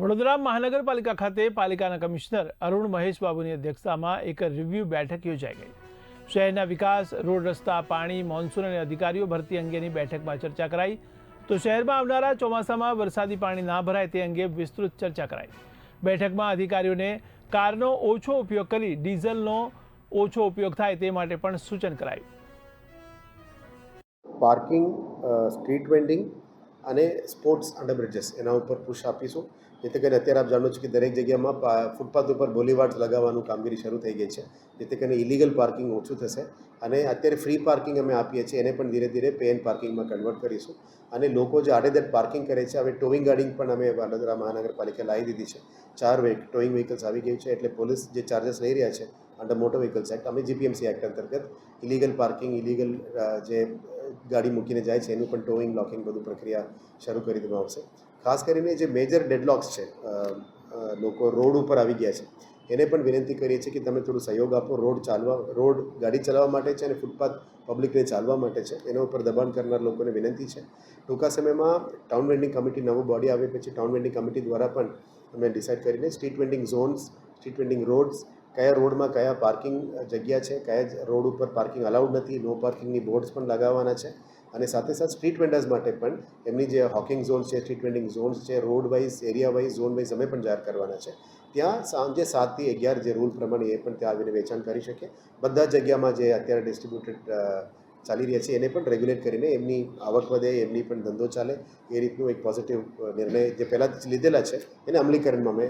વડોદરા મહાનગરપાલિકા ખાતે પાલિકાના કમિશનર અરુણ મહેશ બાબુની અધ્યક્ષતામાં એક રિવ્યુ બેઠક યોજાઈ ગઈ। શહેરના વિકાસ, રોડ રસ્તા, પાણી, મોન્સૂન અને અધિકારીઓ ભરતી અંગેની બેઠકમાં ચર્ચા કરાઈ। તો શહેરમાં આવનારા ચોમાસામાં વરસાદી પાણી ના ભરાય તે અંગે વિસ્તૃત ચર્ચા કરાઈ। બેઠકમાં અધિકારીઓને કારનો ઓછો ઉપયોગ કરી ડીઝલનો ઓછો ઉપયોગ થાય તે માટે પણ સૂચન કરાયું। પાર્કિંગ, સ્ટ્રીટ વેન્ડિંગ અને સ્પોર્ટ્સ અંડરબ્રિजेस એના ઉપર પુશ આપીશું, જેથી કરીને અત્યારે આપ જાણો છો કે દરેક જગ્યામાં ફૂટપાથ ઉપર બોલીવાર્ડ લગાવવાનું કામગીરી શરૂ થઈ ગઈ છે, જેથી કરીને ઇલીગલ પાર્કિંગ ઓછું થશે અને અત્યારે ફ્રી પાર્કિંગ અમે આપીએ છીએ એને પણ ધીરે ધીરે પે એન્ડ પાર્કિંગમાં કન્વર્ટ કરીશું। અને લોકો જે આડેધડ પાર્કિંગ કરે છે, હવે ટોઈંગ ગાડી પણ અમે વડોદરા મહાનગરપાલિકા લાવી દીધી છે। 4 ટોઈંગ વ્હીકલ્સ આવી ગયું છે, એટલે પોલીસ જે ચાર્જસ લઈ રહ્યા છે અંડર મોટર વ્હીકલ્સ એક્ટ, અમે જીપીએમસી એક્ટ અંતર્ગત ઇલીગલ પાર્કિંગ, ઇલીગલ જે ગાડી મૂકીને જાય છે એનું પણ ટોઈંગ, લોકિંગ બધું પ્રક્રિયા શરૂ કરી દેવામાં આવશે। ખાસ કરીને જે મેજર ડેડલોક્સ છે, લોકો રોડ ઉપર આવી ગયા છે, એને પણ વિનંતી કરીએ છીએ કે તમે થોડું સહયોગ આપો। રોડ ગાડી ચલાવવા માટે છે અને ફૂટપાથ પબ્લિકને ચાલવા માટે છે, એના ઉપર દબાણ કરનાર લોકોને વિનંતી છે। ટૂંકા સમયમાં ટાઉન વેન્ડિંગ કમિટી નવું બોડી આવે પછી ટાઉન વેન્ડિંગ કમિટી દ્વારા પણ અમે ડિસાઇડ કરીને street vending zones, street vending rods, કયા રોડમાં કયા પાર્કિંગ જગ્યા છે, કયા રોડ ઉપર પાર્કિંગ અલાઉડ નથી, નો પાર્કિંગની બોર્ડ્સ પણ લગાવવાના છે। અને સાથે સાથે સ્ટ્રીટ વેન્ડર્સ માટે પણ એમની જે હોકિંગ ઝોન્સ છે, સ્ટ્રીટ વેન્ડિંગ ઝોન્સ છે, road wise, area wise, zone wise અમે પણ જાહેર કરવાના છે। ત્યાં સાંજે 7 થી 11 જે રૂલ પ્રમાણે એ પણ ત્યાં આવીને વેચાણ કરી શકે। બધા જગ્યામાં જે અત્યારે ડિસ્ટ્રીબ્યુટેડ ચાલી રહ્યા છે એને પણ રેગ્યુલેટ કરીને એમની આવક વધે, એમની પણ ધંધો ચાલે, એ રીતનું એક પોઝિટિવ નિર્ણય જે પહેલાં લીધેલા છે એને અમલીકરણમાં અમે